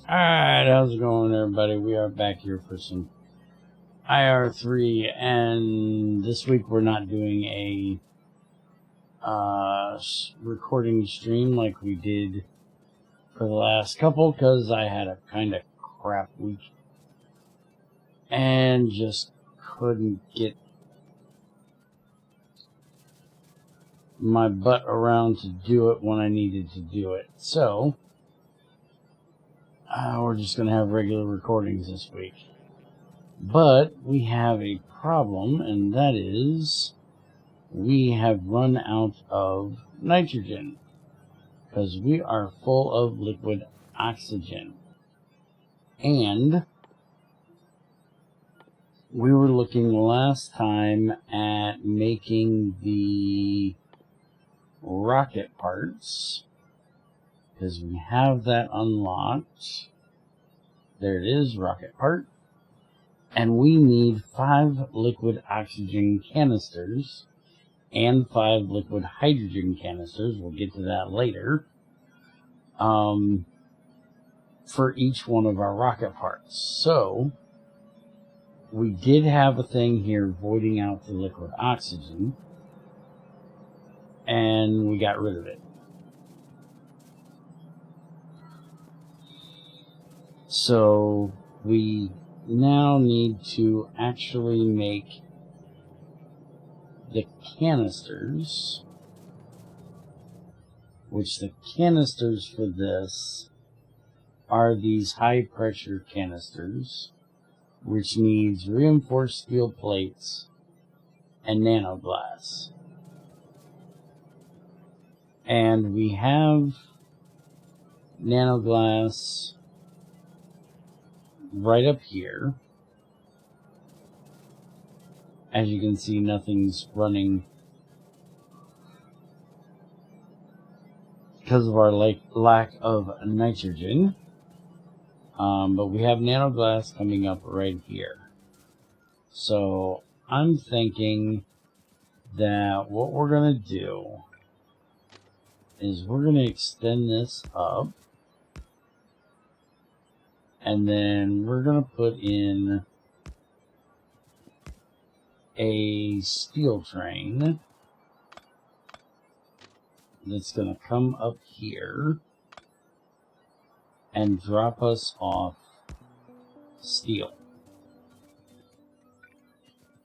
Alright, how's it going, everybody? We are back here for some IR3, and this week we're not doing a recording stream like we did for the last couple, because I had a kind of crap week and just couldn't get my butt around to do it when I needed to do it. So we're just going to have regular recordings this week. But we have a problem, and that is we have run out of nitrogen because we are full of liquid oxygen. And we were looking last time at making the rocket parts, because we have that unlocked. There it is, rocket part. And we need 5 liquid oxygen canisters and 5 liquid hydrogen canisters. We'll get to that later. For each one of our rocket parts. So we did have a thing here voiding out the liquid oxygen, and we got rid of it. So we now need to actually make the canisters, which the canisters for this are these high pressure canisters, which needs reinforced steel plates and nanoglass. And we have nanoglass right up here. As you can see, nothing's running because of our lack of nitrogen. But we have nanoglass coming up right here. So I'm thinking that what we're going to do is we're going to extend this up, and then we're going to put in a steel train that's going to come up here and drop us off steel.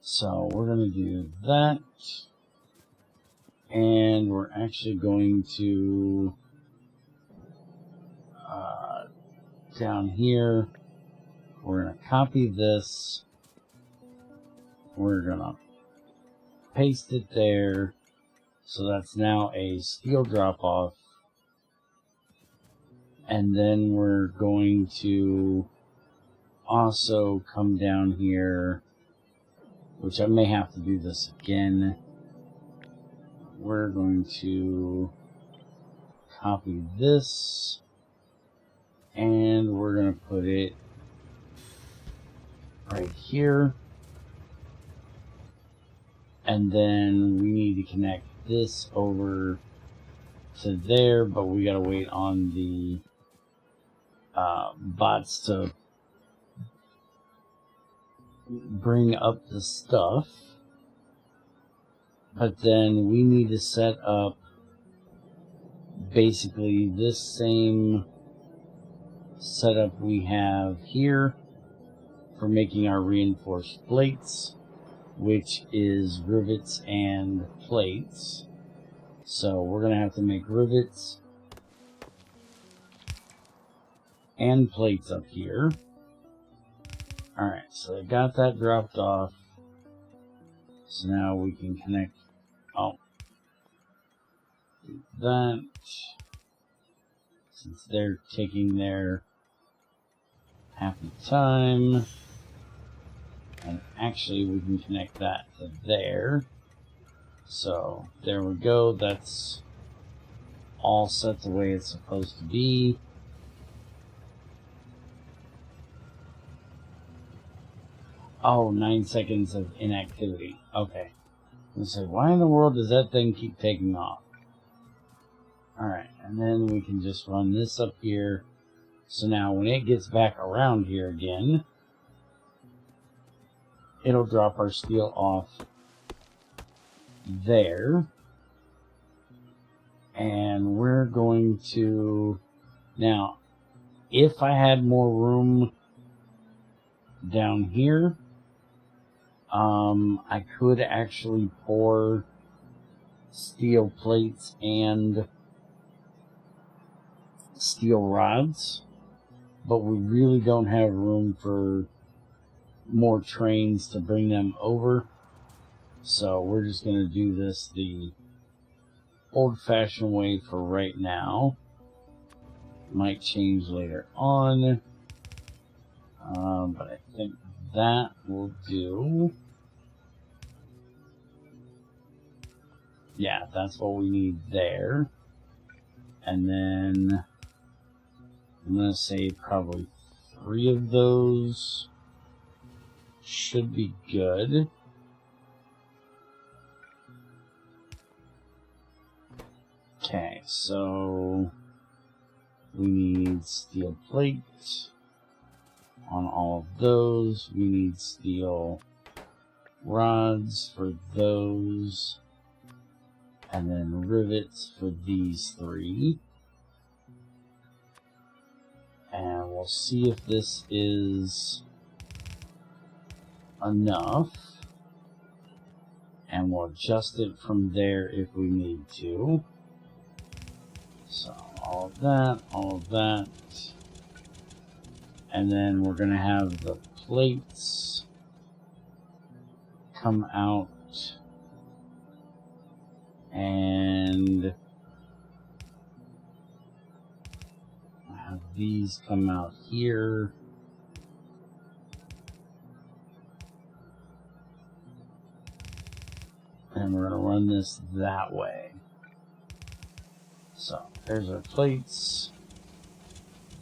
So we're going to do that, and we're actually going to down here, we're going to copy this, we're going to paste it there, so that's now a steel drop off. And then we're going to also come down here, which I may have to do this again. We're going to copy this, and we're going to put it right here. And then we need to connect this over to there, but we got to wait on the bots to bring up the stuff. But then we need to set up basically this same setup we have here for making our reinforced plates, which is rivets and plates. So we're going to have to make rivets and plates up here. Alright, so I got that dropped off. So now we can connect. Oh, do that. Since they're taking their happy time. And actually we can connect that to there. So there we go. That's all set the way it's supposed to be. Oh, 9 seconds of inactivity. Okay. I was like, why in the world does that thing keep taking off? Alright, and then we can just run this up here. So now when it gets back around here again, it'll drop our steel off there. And we're going to... Now, if I had more room down here, I could actually pour steel plates and steel rods, but we really don't have room for more trains to bring them over, so we're just going to do this the old-fashioned way for right now. Might change later on, but I think that will do. Yeah, that's what we need there. And then I'm going to say probably 3 of those should be good. Okay, so we need steel plate on all of those. We need steel rods for those. And then rivets for these 3. And we'll see if this is enough. And we'll adjust it from there if we need to. So all of that, all of that. And then we're going to have the plates come out. And have these come out here. And we're going to run this that way. So there's our plates.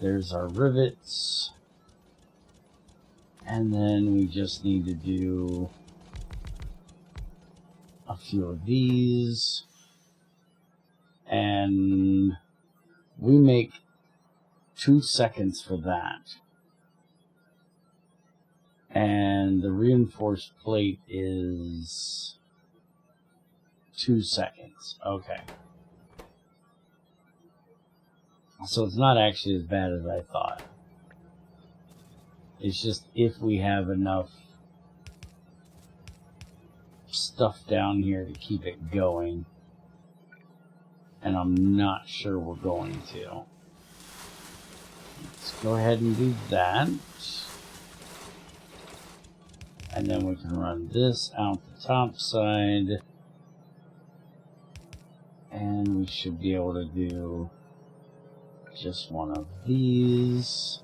There's our rivets. And then we just need to do a few of these. And we make 2 seconds for that. And the reinforced plate is 2 seconds. Okay. So it's not actually as bad as I thought. It's just if we have enough stuff down here to keep it going. And I'm not sure we're going to. Let's go ahead and do that. And then we can run this out the top side. And we should be able to do just one of these.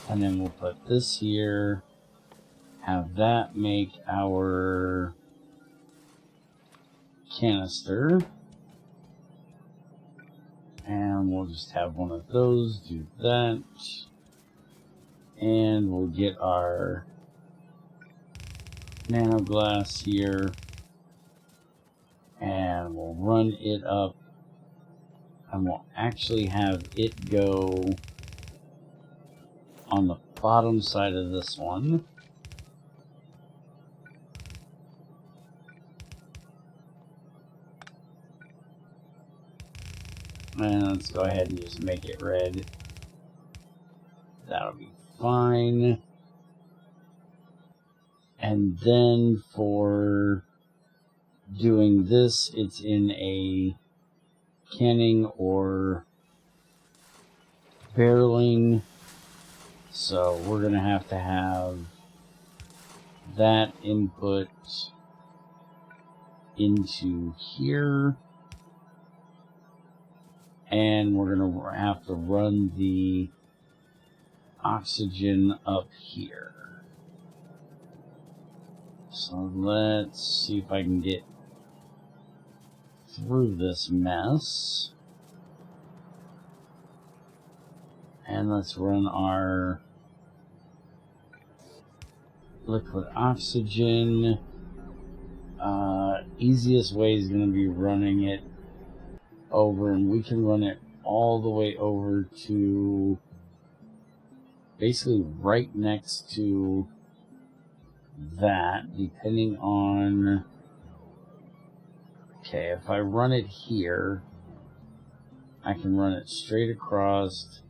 And then we'll put this here, have that make our canister. And we'll just have one of those, do that. And we'll get our nanoglass here. And we'll run it up. And we'll actually have it go on the bottom side of this one. And let's go ahead and just make it red. That'll be fine. And then for doing this, it's in a canning or barreling. So we're going to have that input into here. And we're going to have to run the oxygen up here. So let's see if I can get through this mess. And let's run our liquid oxygen Easiest way is going to be running it over, and we can run it all the way over to basically right next to that, depending on... Okay, if I run it here, I can run it straight across,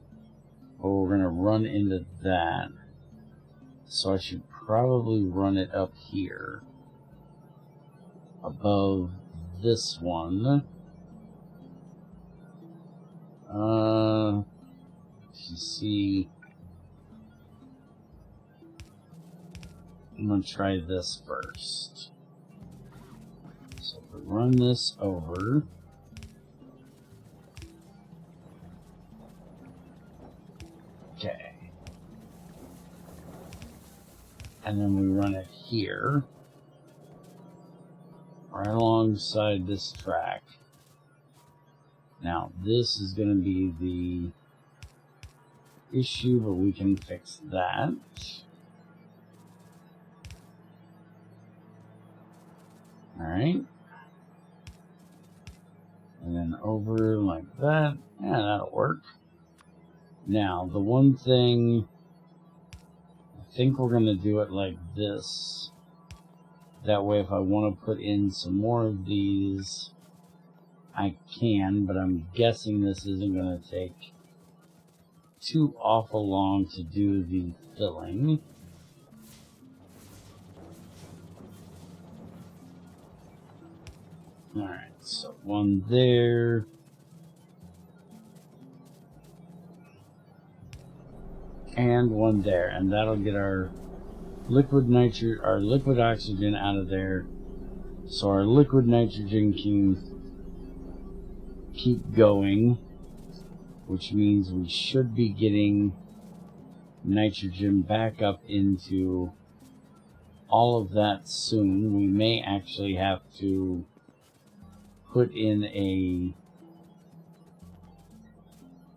but we're going to run into that. So I should probably run it up here, above this one. You see, I'm going to try this first. So if we run this over, okay, and then we run it here, right alongside this track. Now, this is going to be the issue, but we can fix that. Alright. And then over like that. Yeah, that'll work. Now, the one thing, I think we're going to do it like this. That way, if I want to put in some more of these, I can, but I'm guessing this isn't going to take too awful long to do the filling. Alright, so one there. And one there, and that'll get our liquid oxygen out of there, so our liquid nitrogen can keep going, which means we should be getting nitrogen back up into all of that soon. We may actually have to put in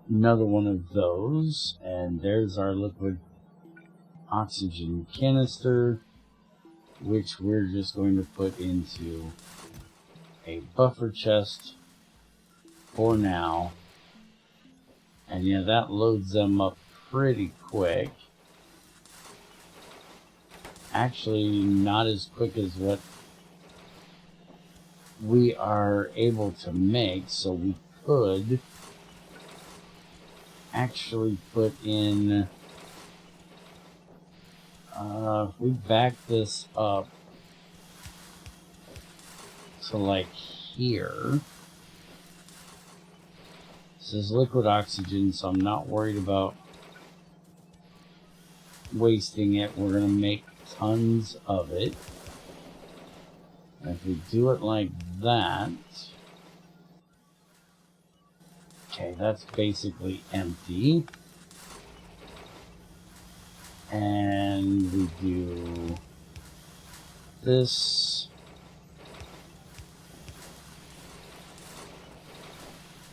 another one of those, and there's our liquid oxygen canister, which we're just going to put into a buffer chest for now. And yeah, that loads them up pretty quick. Actually, not as quick as what we are able to make, so we could actually put in, if we back this up to like here, this is liquid oxygen, so I'm not worried about wasting it. We're going to make tons of it. And if we do it like that, okay, that's basically empty. And we do this.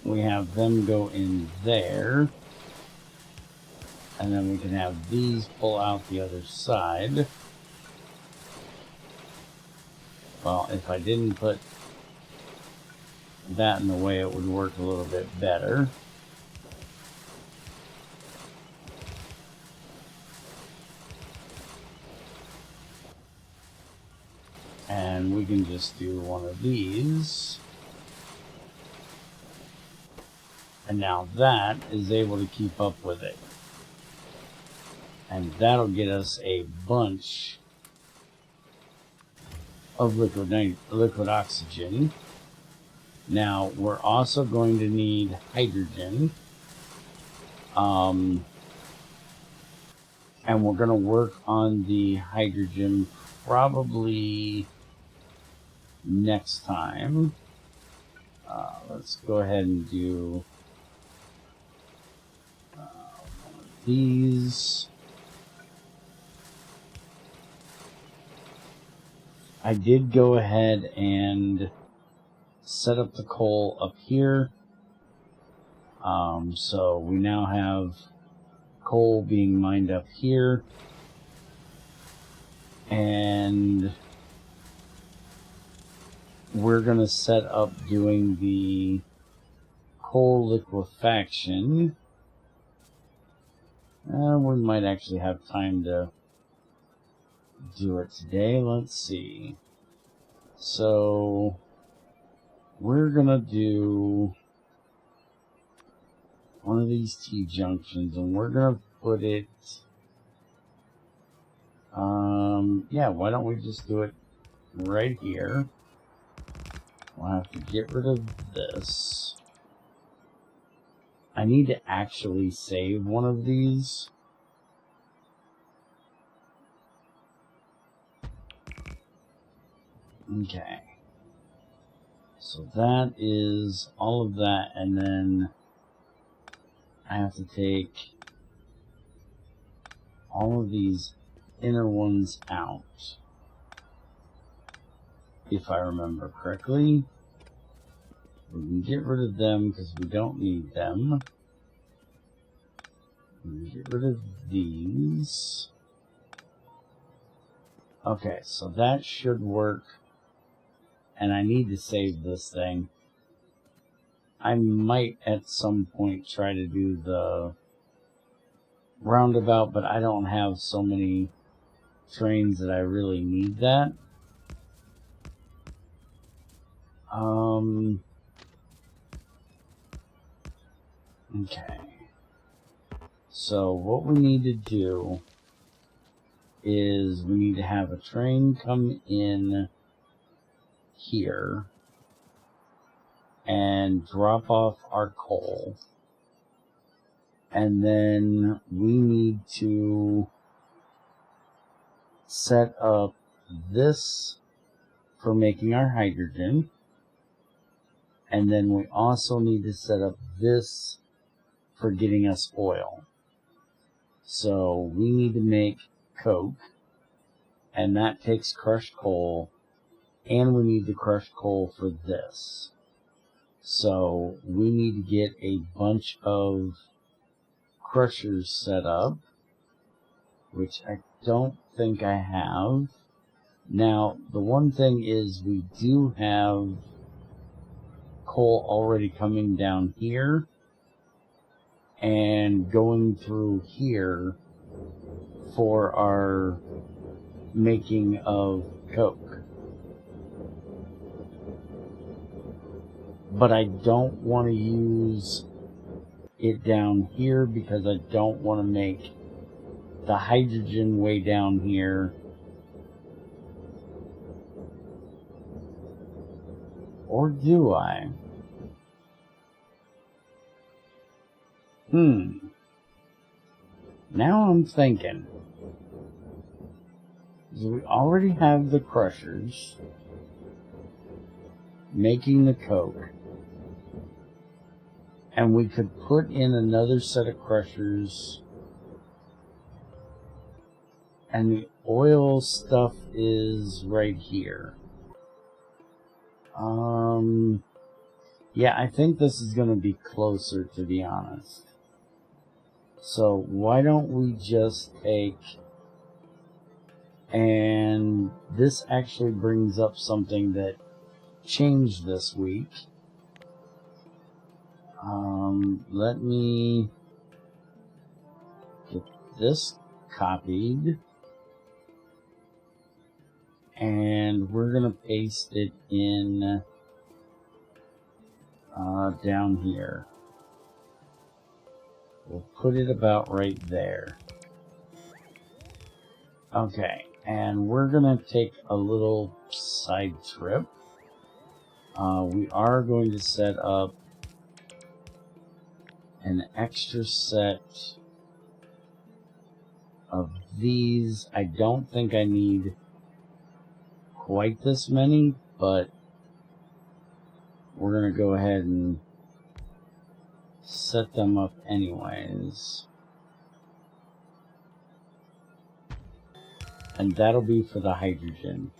We have them go in there. And then we can have these pull out the other side. Well, if I didn't put that in the way, it would work a little bit better. And we can just do one of these. And now that is able to keep up with it. And that'll get us a bunch of liquid oxygen. Now, we're also going to need hydrogen. And we're going to work on the hydrogen probably next time. Let's go ahead and do one of these. I did go ahead and set up the coal up here. So we now have coal being mined up here. And we're going to set up doing the coal liquefaction. We might actually have time to do it today. Let's see. So we're going to do one of these T-junctions, and we're going to put it... yeah, why don't we just do it right here? We'll have to get rid of this. I need to actually save one of these. Okay. So that is all of that, and then I have to take all of these inner ones out, if I remember correctly. We can get rid of them because we don't need them. We can get rid of these. Okay, so that should work. And I need to save this thing. I might at some point try to do the roundabout, but I don't have so many trains that I really need that. Okay. So what we need to do is we need to have a train come in here and drop off our coal. And then we need to set up this for making our hydrogen. And then we also need to set up this for getting us oil. So we need to make coke, and that takes crushed coal, and we need the crushed coal for this. So we need to get a bunch of crushers set up, which I don't think I have. Now, the one thing is we do have coal already coming down here and going through here for our making of coke. But I don't want to use it down here because I don't want to make the hydrogen way down here. Or do I? Now I'm thinking. So we already have the crushers making the coke. And we could put in another set of crushers. And the oil stuff is right here. Yeah, I think this is going to be closer, to be honest. So why don't we just take... And this actually brings up something that changed this week. Let me get this copied. And we're going to paste it in down here. We'll put it about right there. Okay, and we're going to take a little side trip. We are going to set up an extra set of these. I don't think I need quite this many, but we're going to go ahead and set them up anyways. And that'll be for the hydrogen.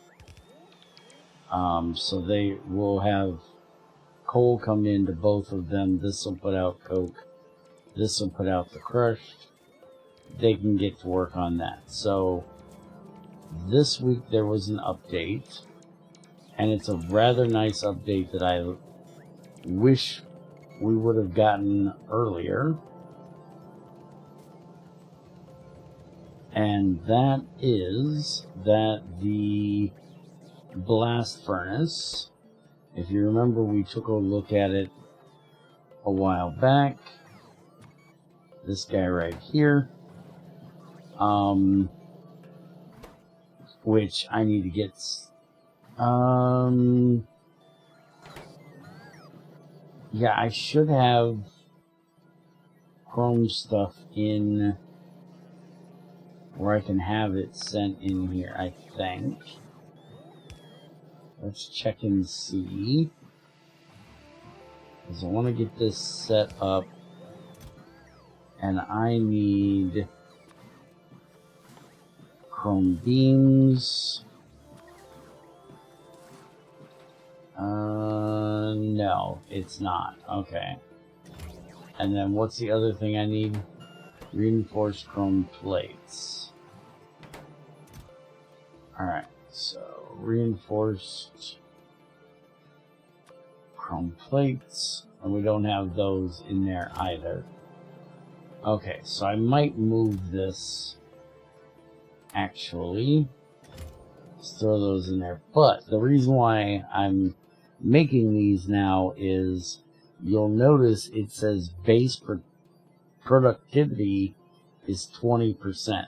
So they will have coal come into both of them. This will put out coke. This will put out the crushed. They can get to work on that. So this week there was an update. And it's a rather nice update that I wish we would have gotten earlier. And that is that the blast furnace, if you remember, we took a look at it a while back. This guy right here, which I need to get, yeah, I should have chrome stuff in where I can have it sent in here, I think. Let's check and see. Because I want to get this set up. And I need chrome beams. No, it's not. Okay. And then what's the other thing I need? Reinforced chrome plates. Alright, so reinforced chrome plates. And we don't have those in there either. Okay, so I might move this, actually. Let's throw those in there. But the reason why I'm making these now is, you'll notice it says base productivity is 20%.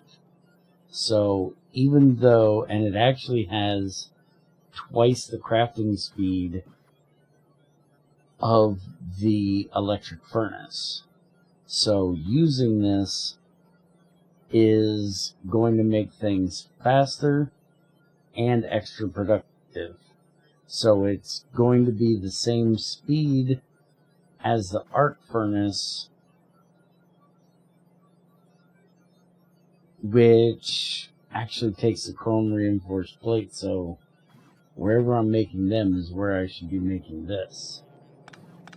So even though, and it actually has twice the crafting speed of the electric furnace. So using this is going to make things faster and extra productive. So it's going to be the same speed as the arc furnace, which actually takes the chrome reinforced plate. So wherever I'm making them is where I should be making this.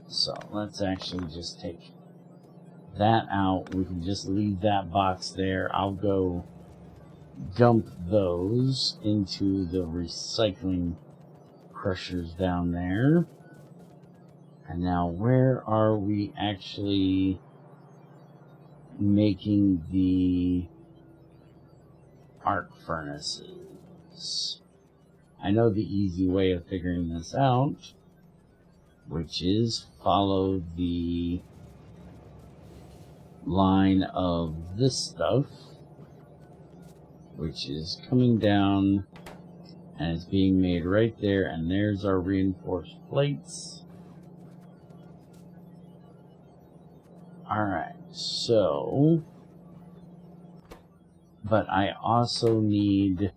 So let's actually just take that out. We can just leave that box there. I'll go dump those into the recycling crushers down there. And now where are we actually making the arc furnaces? I know the easy way of figuring this out, which is follow the line of this stuff, which is coming down and it's being made right there, and there's our reinforced plates. Alright, so, but I also need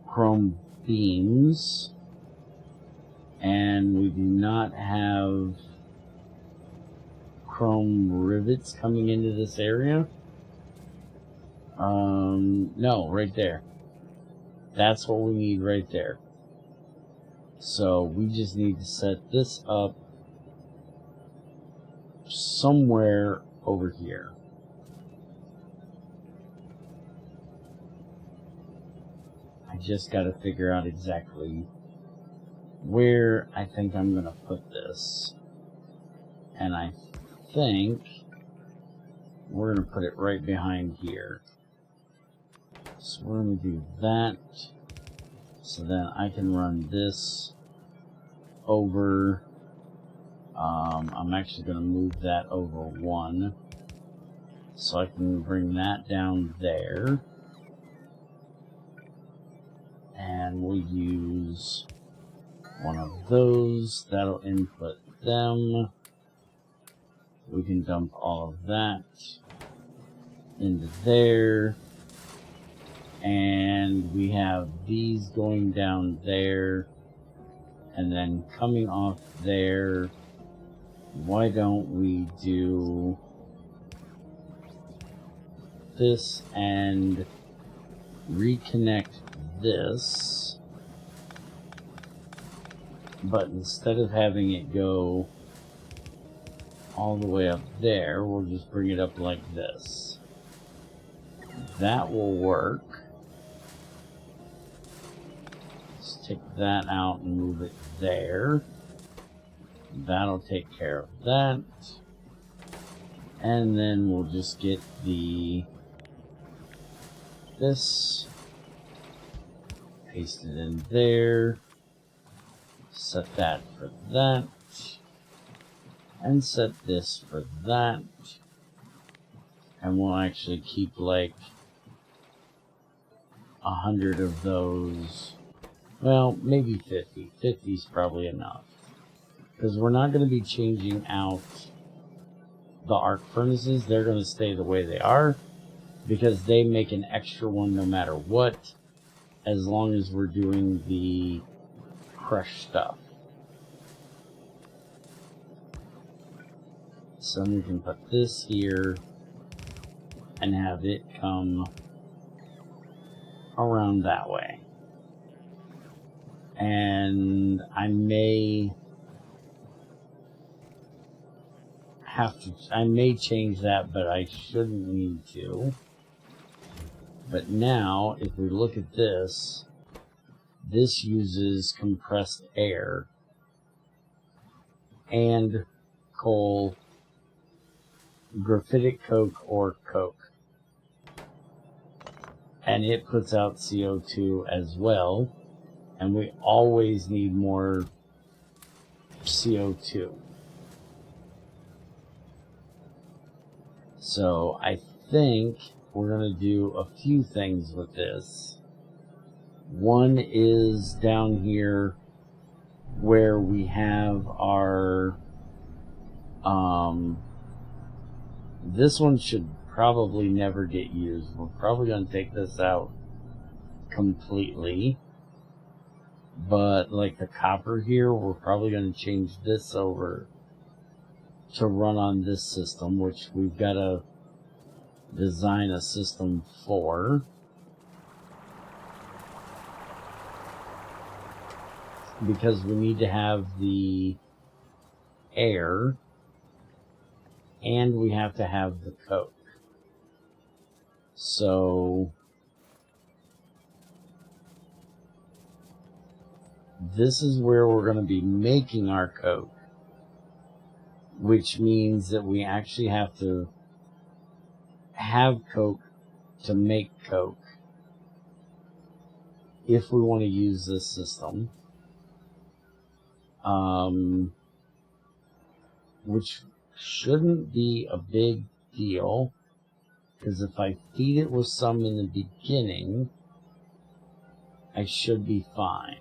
chrome beams, and we do not have chrome rivets coming into this area. No, right there. That's what we need right there. So we just need to set this up somewhere over here. I just got to figure out exactly where I think I'm going to put this. And I think we're going to put it right behind here. So we're going to do that. So then I can run this over. I'm actually going to move that over one. So I can bring that down there. And we'll use one of those. That'll input them. We can dump all of that into there. And we have these going down there. And then coming off there, why don't we do this and reconnect this? But instead of having it go all the way up there, we'll just bring it up like this. That will work. Just take that out and move it there. That'll take care of that. And then we'll just get this, paste it in there, set that for that, and set this for that. And we'll actually keep like 100 of those. Well, maybe 50. 50 is probably enough. Because we're not going to be changing out the arc furnaces. They're going to stay the way they are. Because they make an extra one no matter what. As long as we're doing the crush stuff. So we can put this here. And have it come around that way. And I may change that, but I shouldn't need to. But now, if we look at this, this uses compressed air and coal, graphitic coke, or coke. And it puts out CO2 as well. And we always need more CO2. So I think we're going to do a few things with this. One is down here where we have our... this one should probably never get used. We're probably going to take this out completely. But like the copper here, we're probably going to change this over to run on this system, which we've got to design a system for. Because we need to have the air and we have to have the coke. So this is where we're going to be making our coke, which means that we actually have to have coke to make coke if we want to use this system, which shouldn't be a big deal, because if I feed it with some in the beginning, I should be fine.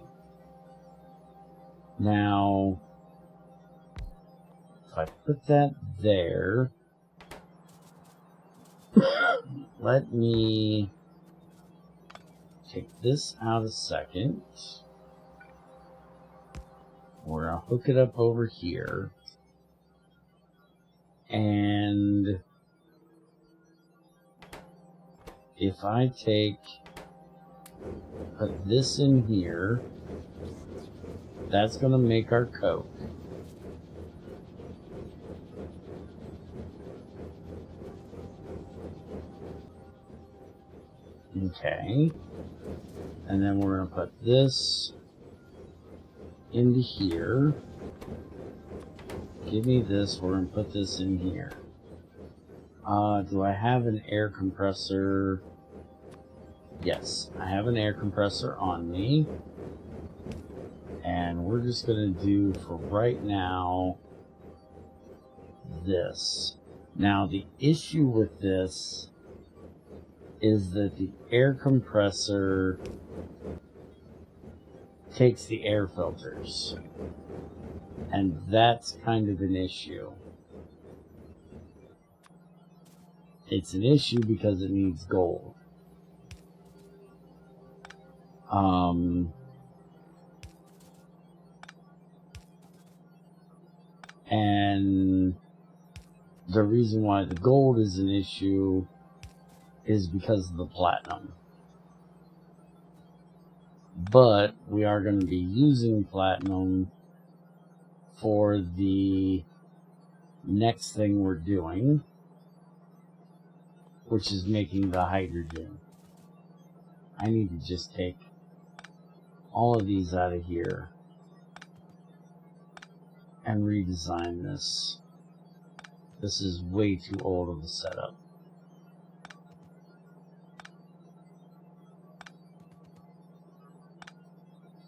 Now, if I put that there, let me take this out a second. We're going to hook it up over here. And if I put this in here, that's going to make our coke. Okay. And then we're going to put this into here. Give me this. We're going to put this in here. Do I have an air compressor? Yes, I have an air compressor on me. And we're just going to do, for right now, this. Now, the issue with this is that the air compressor takes the air filters. And that's kind of an issue. It's an issue because it needs gold. And the reason why the gold is an issue is because of the platinum. But we are going to be using platinum for the next thing we're doing, which is making the hydrogen. I need to just take all of these out of here and redesign this. This is way too old of a setup.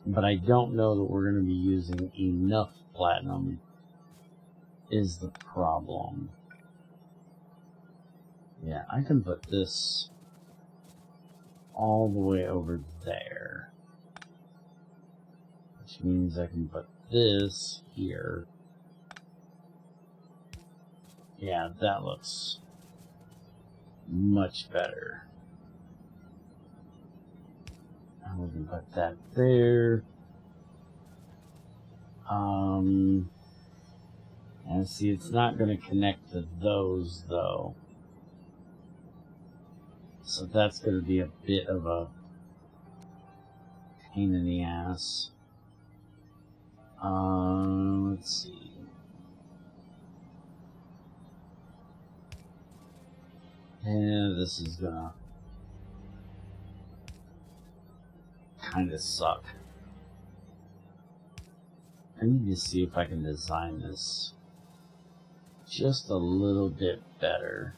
But I don't know that we're going to be using enough platinum is the problem. Yeah, I can put this all the way over there. Which means I can put this here. Yeah, that looks much better. And we can put that there. And see, it's not going to connect to those, though. So that's going to be a bit of a pain in the ass. Let's see. Yeah, this is gonna kind of suck. I need to see if I can design this just a little bit better.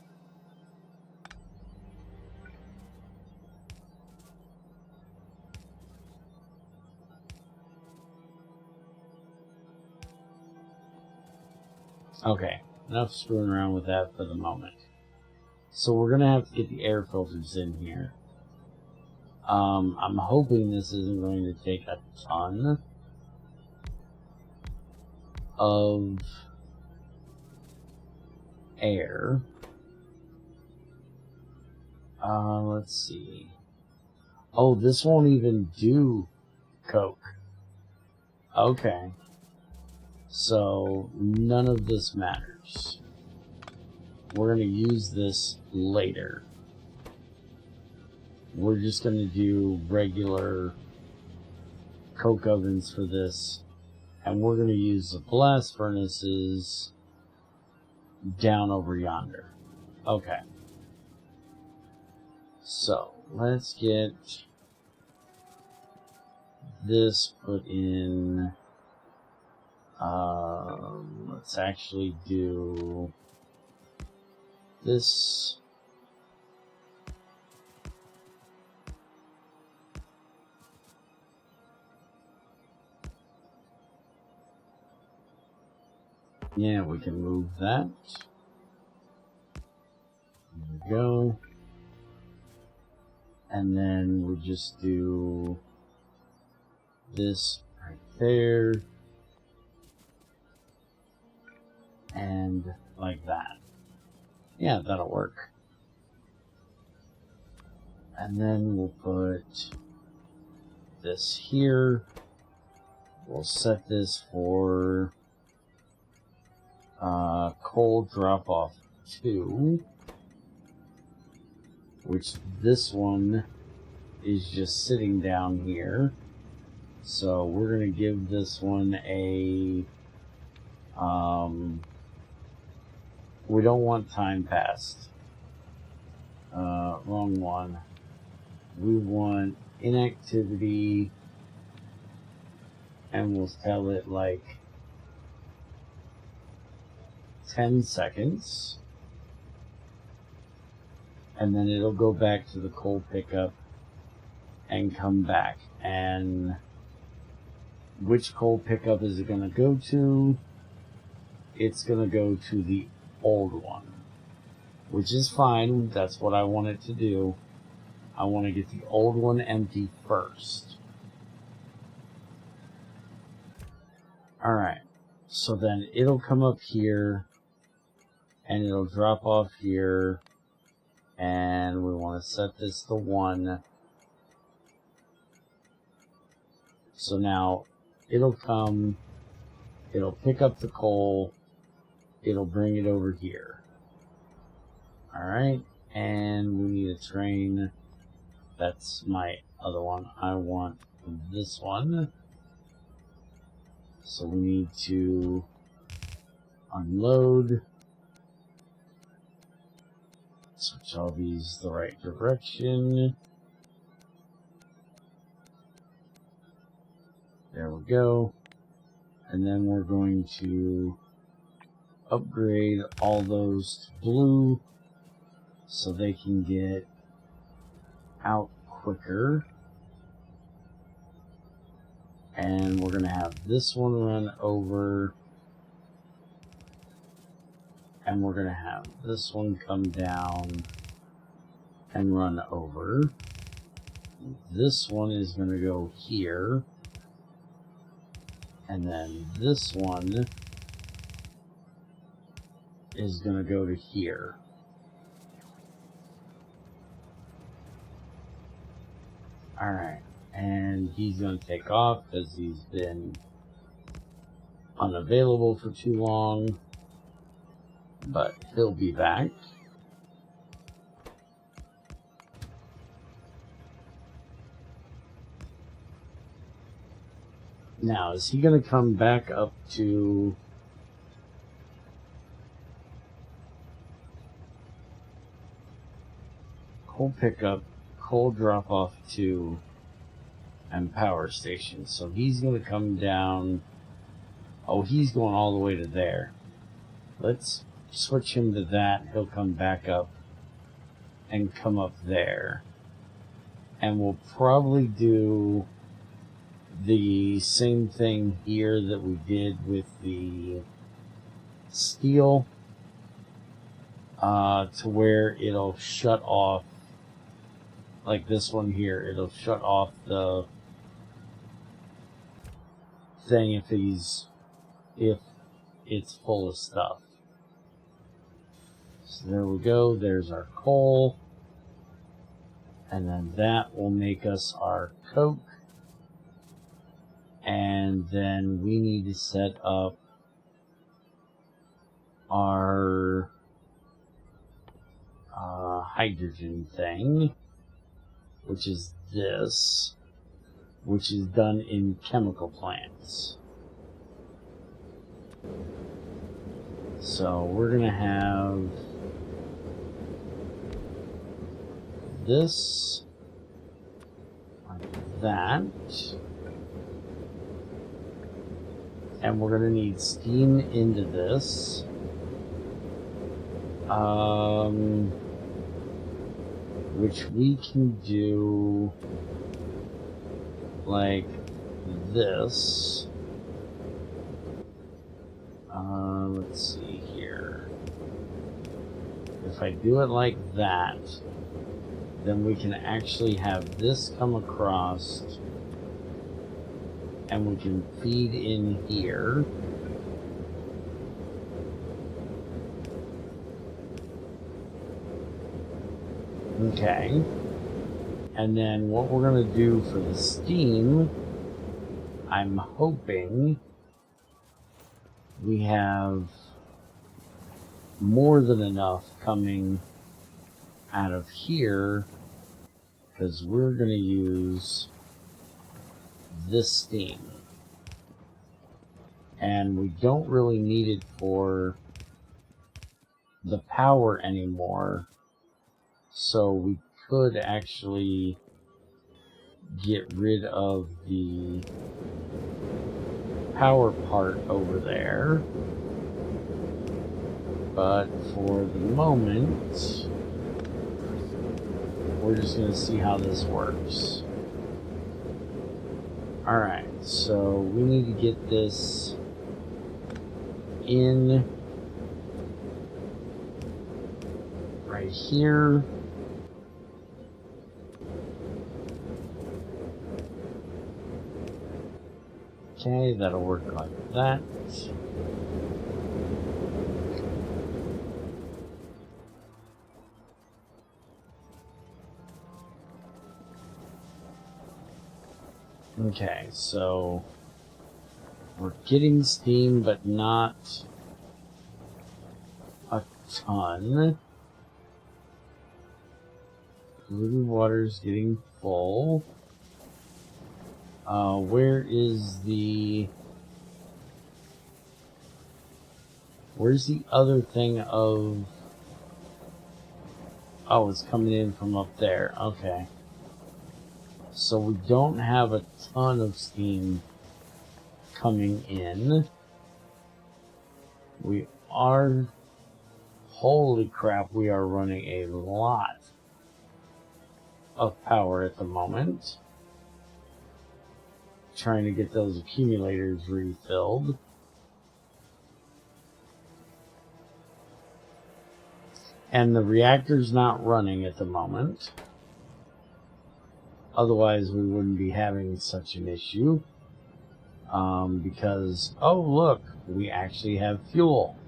Okay, enough screwing around with that for the moment. So we're gonna have to get the air filters in here. I'm hoping this isn't going to take a ton of air. Let's see. Oh, this won't even do Coke. Okay. So, none of this matters. We're going to use this later. We're just going to do regular Coke ovens for this. And we're going to use the blast furnaces down over yonder. Okay. So, let's get this put in. Let's actually do this. Yeah, we can move that. There we go. And then we just do this right there. And like that. Yeah, that'll work. And then we'll put this here. We'll set this for coal drop off 2, which this one is just sitting down here. So we're going to give this one a we don't want time passed. Wrong one. We want inactivity, and we'll tell it like 10 seconds. And then it'll go back to the coal pickup and come back. And which coal pickup is it going to go to? It's going to go to the old one, which is fine. That's what I want it to do. I want to get the old one empty first. Alright, so then it'll come up here and it'll drop off here, and we want to set this to 1. So now it'll come, it'll pick up the coal, it'll bring it over here. Alright, and we need a train. That's my other one. I want this one. So we need to unload. Switch all these the right direction. There we go. And then we're going to upgrade all those to blue so they can get out quicker. And we're going to have this one run over. And we're going to have this one come down and run over. This one is going to go here. And then this one is going to go to here. Alright. And he's going to take off because he's been unavailable for too long. But he'll be back. Now, is he going to come back up to... coal pickup, coal drop off to, and power station. So he's going to come down... Oh, he's going all the way to there. Let's switch him to that. He'll come back up and come up there. And we'll probably do the same thing here that we did with the steel, to where it'll shut off, like this one here, it'll shut off the thing if it's full of stuff. So there we go, there's our coal, and then that will make us our coke. And then we need to set up our hydrogen thing, which is this, which is done in chemical plants. So we're going to have this, like that. And we're going to need steam into this. Which we can do like this. Let's see here. If I do it like that, then we can actually have this come across. And we can feed in here. Okay. And then what we're going to do for the steam, I'm hoping we have more than enough coming out of here, because we're going to use this steam, and we don't really need it for the power anymore, so we could actually get rid of the power part over there. But for the moment, we're just going to see how this works. Alright, so we need to get this in right here. Okay, that'll work like that. Okay, so we're getting steam, but not a ton. Living water's getting full. Where's the other thing of... Oh, it's coming in from up there. Okay. So we don't have a ton of steam coming in. We are, holy crap, we are running a lot of power at the moment. Trying to get those accumulators refilled. And the reactor's not running at the moment. Otherwise, we wouldn't be having such an issue. Because, oh look, we actually have fuel.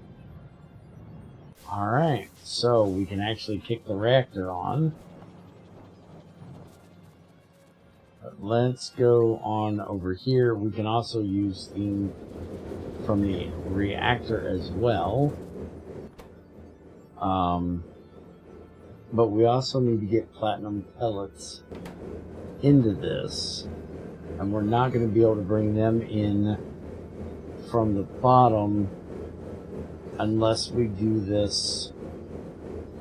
Alright, so we can actually kick the reactor on. But let's go on over here. We can also use steam from the reactor as well. But we also need to get platinum pellets into this. And we're not going to be able to bring them in from the bottom unless we do this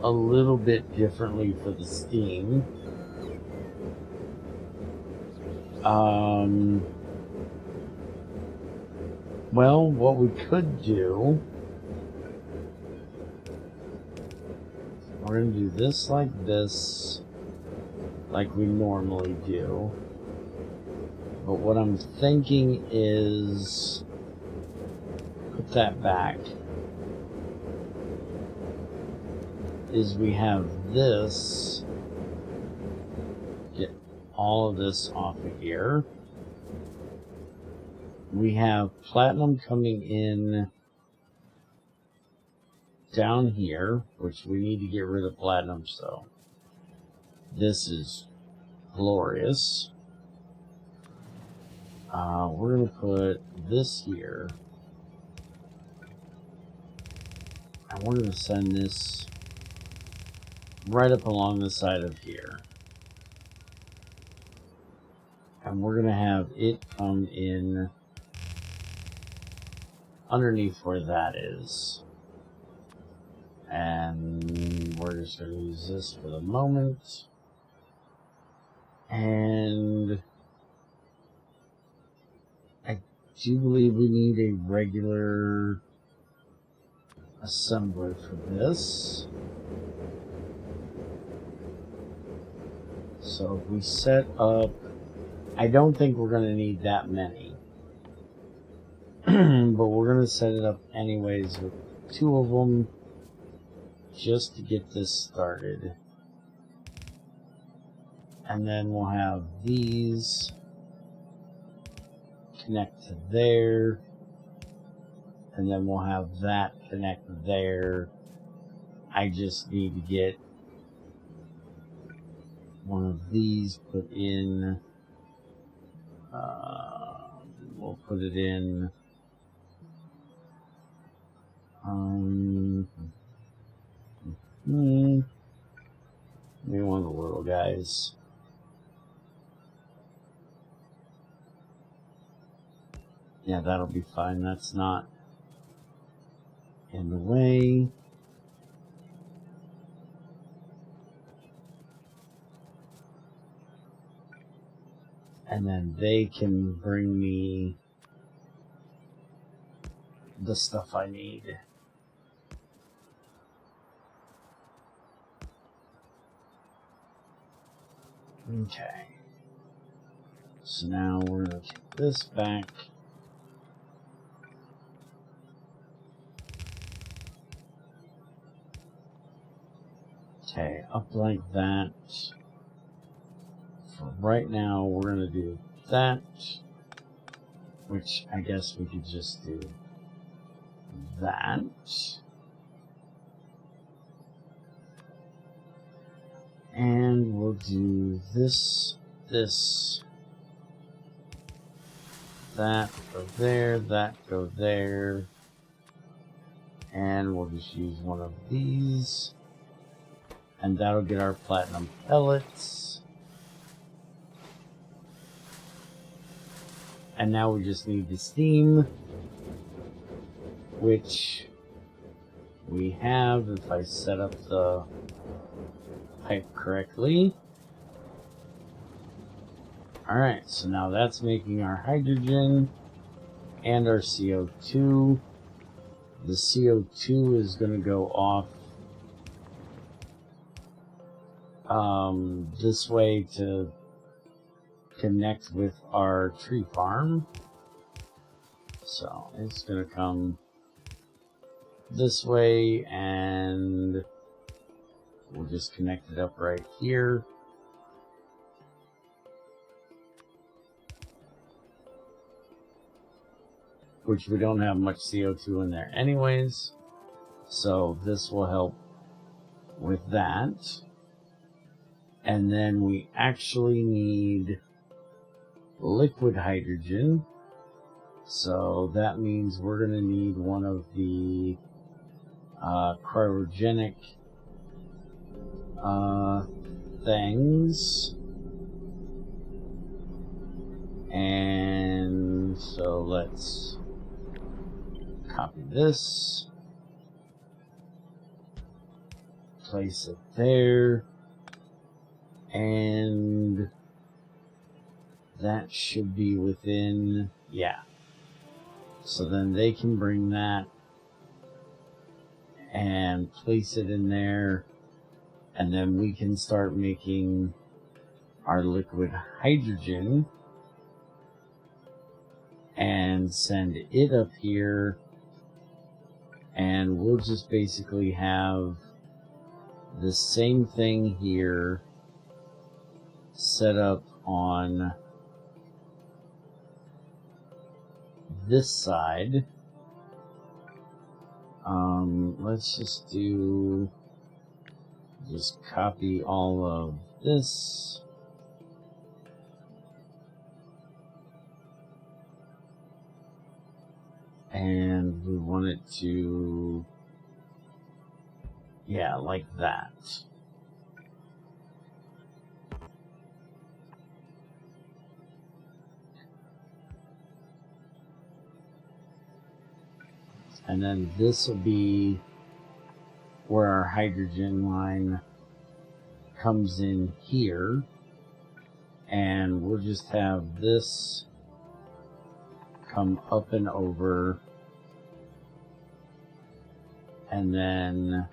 a little bit differently for the steam. Well, what we could do, we're going to do this like we normally do. But what I'm thinking is put that back. Is we have this, get all of this off of here. We have platinum coming in down here, which we need to get rid of platinum, so this is glorious. We're going to put this here, and we're going to send this right up along the side of here. And we're going to have it come in underneath where that is. And we're just going to use this for the moment. And I do believe we need a regular assembler for this. So if we set up, I don't think we're going to need that many. But we're going to set it up anyways with 2 of them just to get this started. And then we'll have these connect to there. And then we'll have that connect there. I just need to get one of these put in. We'll put it in. Maybe one of the little guys. Yeah, that'll be fine. That's not in the way. And then they can bring me the stuff I need. Okay. So now we're going to take this back. Okay, up like that. For right now, we're going to do that, which I guess we could just do that. And we'll do this, that go there, that go there. And we'll just use one of these. And that'll get our platinum pellets. And now we just need the steam, which we have if I set up the pipe correctly. Alright, so now that's making our hydrogen. and our CO2. The CO2 is going to go off this way to connect with our tree farm. So it's going to come this way, and we'll just connect it up right here. Which we don't have much CO2 in there anyways. So this will help with that. And then we actually need liquid hydrogen. So that means we're going to need one of the cryogenic things. And so let's copy this, place it there, and that should be within, yeah. So then they can bring that and place it in there, and then we can start making our liquid hydrogen and send it up here, and we'll just basically have the same thing here set up on this side. Let's just copy all of this. And we want it to, yeah, like that. And then this will be where our hydrogen line comes in here. And we'll just have this come up and over. And then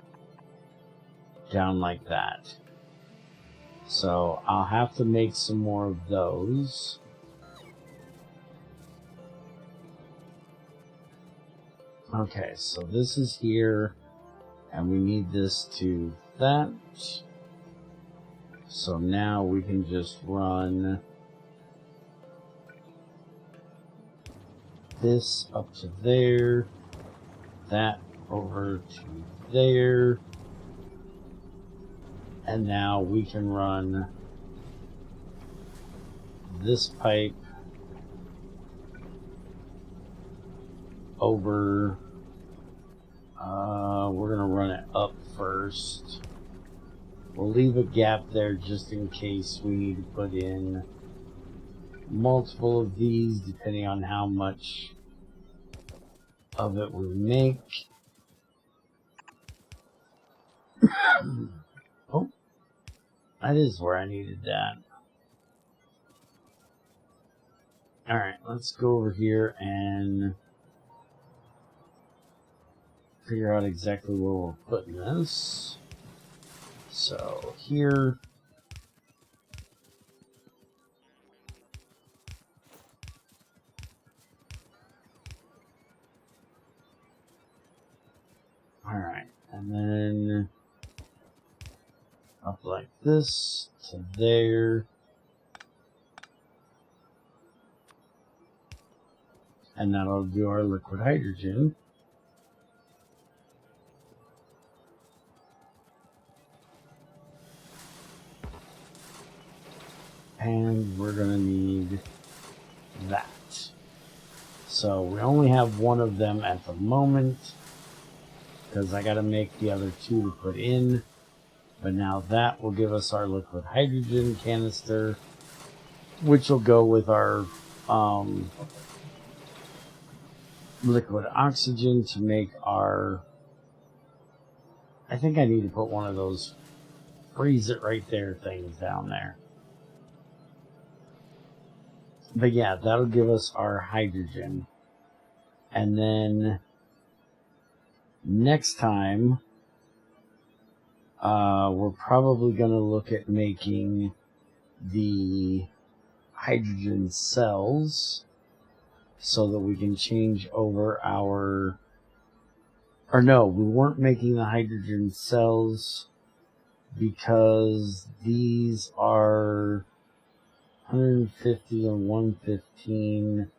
down like that. So I'll have to make some more of those. Okay, so this is here, and we need this to that. So now we can just run this up to there, that over to there, and now we can run this pipe over. We're gonna run it up first. We'll leave a gap there just in case we need to put in multiple of these, depending on how much of it we make. Oh, that is where I needed that. Alright, let's go over here and figure out exactly where we're putting this. So here, alright, and then up like this to there, and that'll do our liquid hydrogen. And we're going to need that. So we only have one of them at the moment, because I got to make the other two to put in. But now that will give us our liquid hydrogen canister, which will go with our liquid oxygen to make our... I think I need to put one of those freeze it right there things down there. But yeah, that'll give us our hydrogen. And then next time, we're probably going to look at making the hydrogen cells so that we can change over our... Or no, we weren't making the hydrogen cells because these are 150 and 115.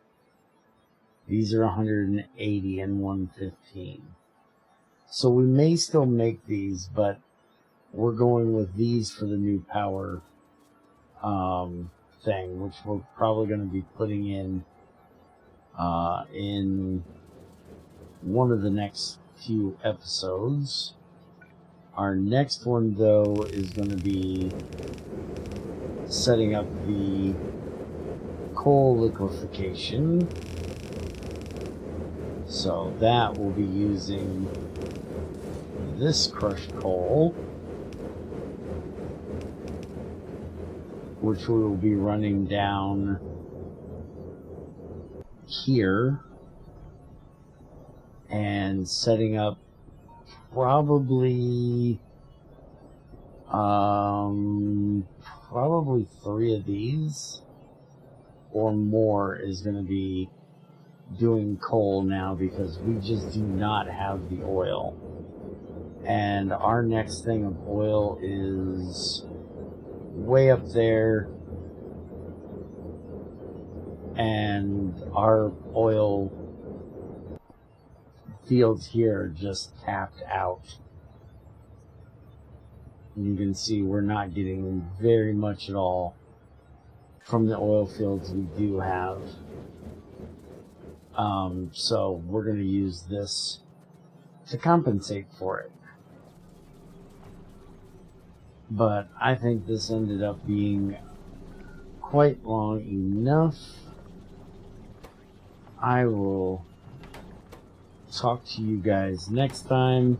These are 180 and 115. So we may still make these, but we're going with these for the new power thing, which we're probably going to be putting in one of the next few episodes. Our next one, though, is going to be setting up the coal liquefaction. So that will be using this crushed coal, which we will be running down here and setting up probably 3 of these or more is going to be doing coal now, because we just do not have the oil. And our next thing of oil is way up there, and our oil fields here are just tapped out. You can see we're not getting very much at all from the oil fields we do have. So we're going to use this to compensate for it. But I think this ended up being quite long enough. I will talk to you guys next time,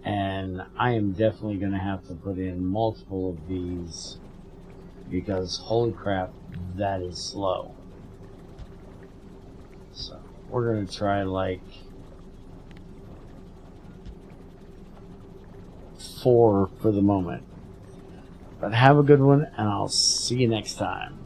and I am definitely going to have to put in multiple of these, because holy crap, that is slow. So we're going to try like 4 for the moment. But have a good one, and I'll see you next time.